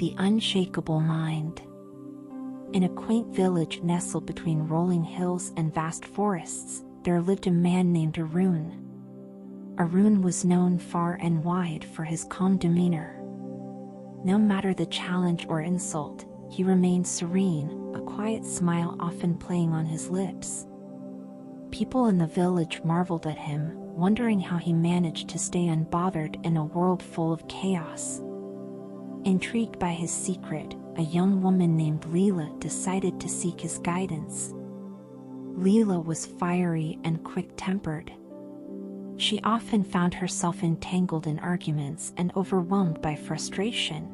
The Unshakable Mind. In a quaint village nestled between rolling hills and vast forests, there lived a man named Arun. Arun was known far and wide for his calm demeanor. No matter the challenge or insult, he remained serene, a quiet smile often playing on his lips. People in the village marveled at him, wondering how he managed to stay unbothered in a world full of chaos. Intrigued by his secret, a young woman named Leela decided to seek his guidance. Leela was fiery and quick-tempered. She often found herself entangled in arguments and overwhelmed by frustration.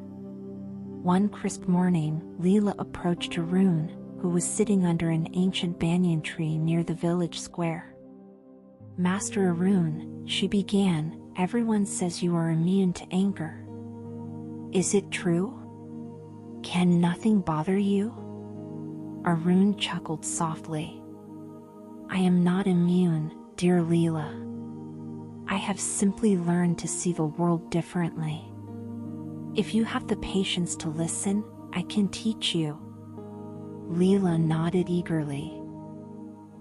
One crisp morning, Leela approached Arun, who was sitting under an ancient banyan tree near the village square. "Master Arun," she began, "everyone says you are immune to anger. Is it true? Can nothing bother you?" Arun chuckled softly. "I am not immune, dear Leela. I have simply learned to see the world differently. If you have the patience to listen, I can teach you." Leela nodded eagerly.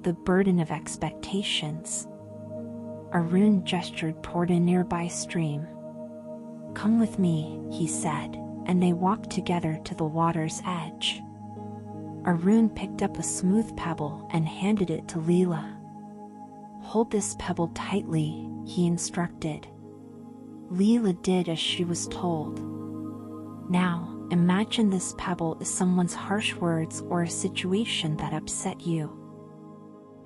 The burden of expectations. Arun gestured toward a nearby stream. "Come with me," he said, and they walked together to the water's edge. Arun picked up a smooth pebble and handed it to Leela. "Hold this pebble tightly," he instructed. Leela did as she was told. "Now, imagine this pebble is someone's harsh words or a situation that upset you.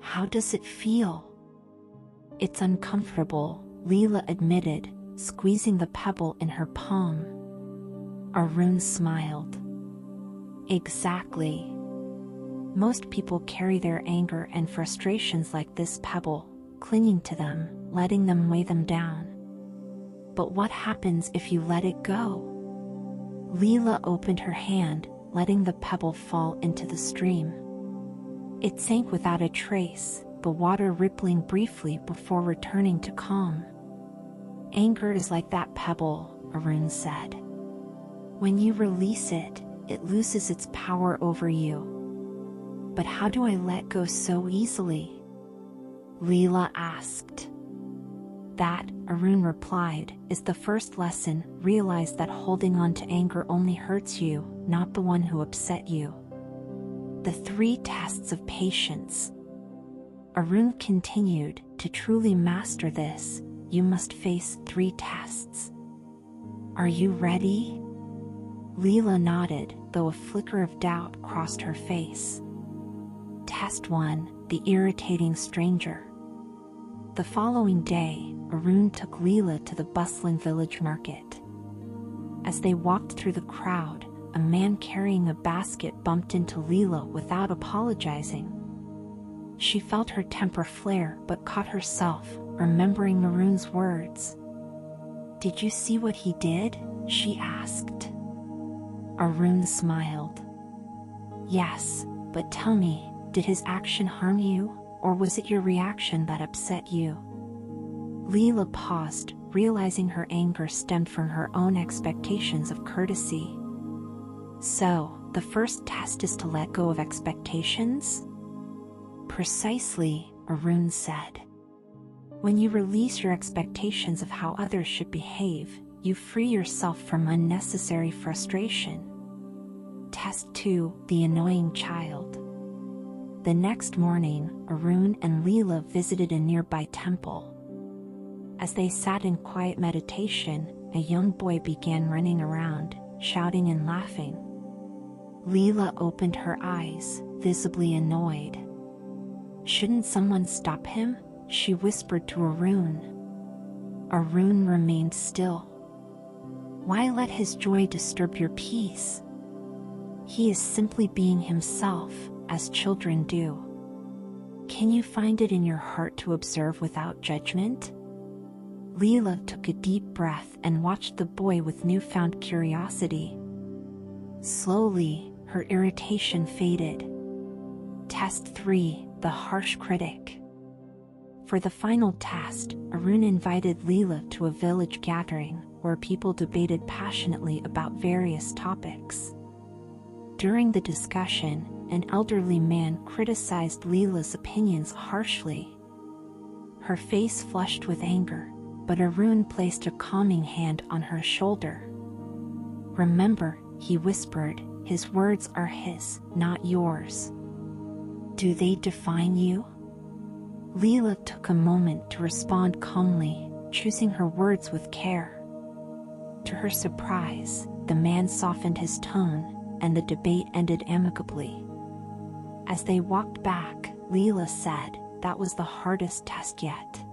How does it feel?" "It's uncomfortable," Leela admitted, squeezing the pebble in her palm. Arun smiled. "Exactly. Most people carry their anger and frustrations like this pebble, clinging to them, letting them weigh them down. But what happens if you let it go?" Leela opened her hand, letting the pebble fall into the stream. It sank without a trace, the water rippling briefly before returning to calm. "Anger is like that pebble," Arun said. "When you release it, it loses its power over you." "But how do I let go so easily?" Leela asked. "That," Arun replied, "is the first lesson. Realize that holding on to anger only hurts you, not the one who upset you." The 3 tests of patience. Arun continued, "To truly master this, you must face 3 tests. Are you ready?" Leela nodded, though a flicker of doubt crossed her face. Test 1, the irritating stranger. The following day, Arun took Leela to the bustling village market. As they walked through the crowd, a man carrying a basket bumped into Leela without apologizing. She felt her temper flare but caught herself, remembering Arun's words. "Did you see what he did?" she asked. Arun smiled. "Yes, but tell me, did his action harm you, or was it your reaction that upset you?" Leela paused, realizing her anger stemmed from her own expectations of courtesy. "So, the first test is to let go of expectations?" "Precisely," Arun said. "When you release your expectations of how others should behave, you free yourself from unnecessary frustration." Test 2, the annoying child. The next morning, Arun and Leela visited a nearby temple. As they sat in quiet meditation, a young boy began running around, shouting and laughing. Leela opened her eyes, visibly annoyed. "Shouldn't someone stop him?" she whispered to Arun. Arun remained still. "Why let his joy disturb your peace? He is simply being himself, as children do. Can you find it in your heart to observe without judgment?" Leela took a deep breath and watched the boy with newfound curiosity. Slowly, her irritation faded. Test 3, the harsh critic. For the final test, Arun invited Leela to a village gathering, where people debated passionately about various topics. During the discussion, an elderly man criticized Leela's opinions harshly. Her face flushed with anger, but Arun placed a calming hand on her shoulder. "Remember," he whispered, "his words are his, not yours. Do they define you?" Leela took a moment to respond calmly, choosing her words with care. To her surprise, the man softened his tone, and the debate ended amicably. As they walked back, Leela said, "That was the hardest test yet."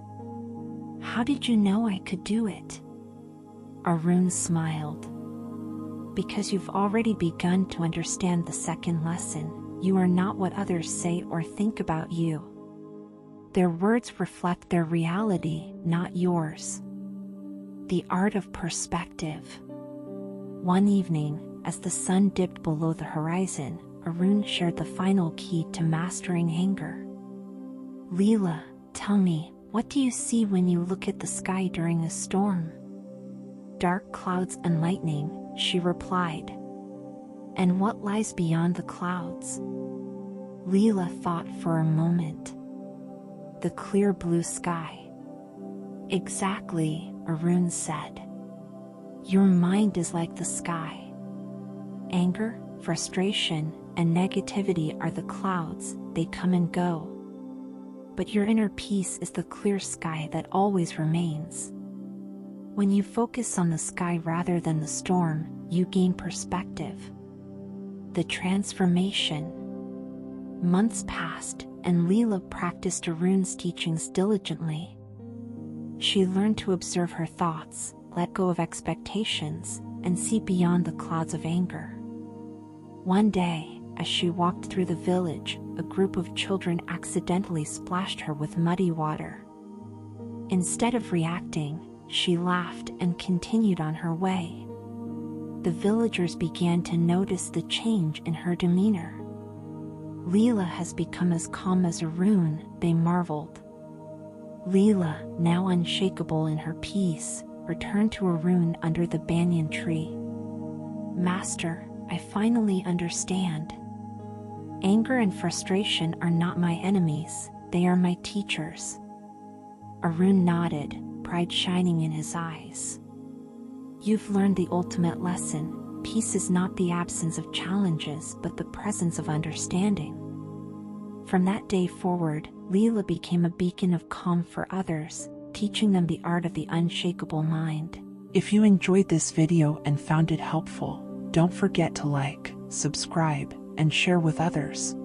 "How did you know I could do it?" Arun smiled. "Because you've already begun to understand the second lesson. You are not what others say or think about you. Their words reflect their reality, not yours." The art of perspective. One evening, as the sun dipped below the horizon, Arun shared the final key to mastering anger. "Leela, tell me, what do you see when you look at the sky during a storm?" "Dark clouds and lightning," she replied. "And what lies beyond the clouds?" Leela thought for a moment. "The clear blue sky." "Exactly," Arun said. "Your mind is like the sky. Anger, frustration, and negativity are the clouds, they come and go. But your inner peace is the clear sky that always remains. When you focus on the sky rather than the storm, you gain perspective." The transformation. Months passed, and Leela practiced Arun's teachings diligently. She learned to observe her thoughts, let go of expectations, and see beyond the clouds of anger. One day, as she walked through the village, a group of children accidentally splashed her with muddy water. Instead of reacting, she laughed and continued on her way. The villagers began to notice the change in her demeanor. "Leela has become as calm as Arun," they marveled. Leela, now unshakable in her peace, returned to Arun under the banyan tree. "Master, I finally understand. Anger and frustration are not my enemies, they are my teachers." Arun nodded, pride shining in his eyes. "You've learned the ultimate lesson. Peace is not the absence of challenges but the presence of understanding." From that day forward, Leela became a beacon of calm for others, teaching them the art of the unshakable mind. If you enjoyed this video and found it helpful, don't forget to like, subscribe, and share with others.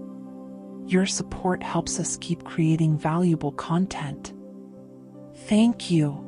Your support helps us keep creating valuable content. Thank you.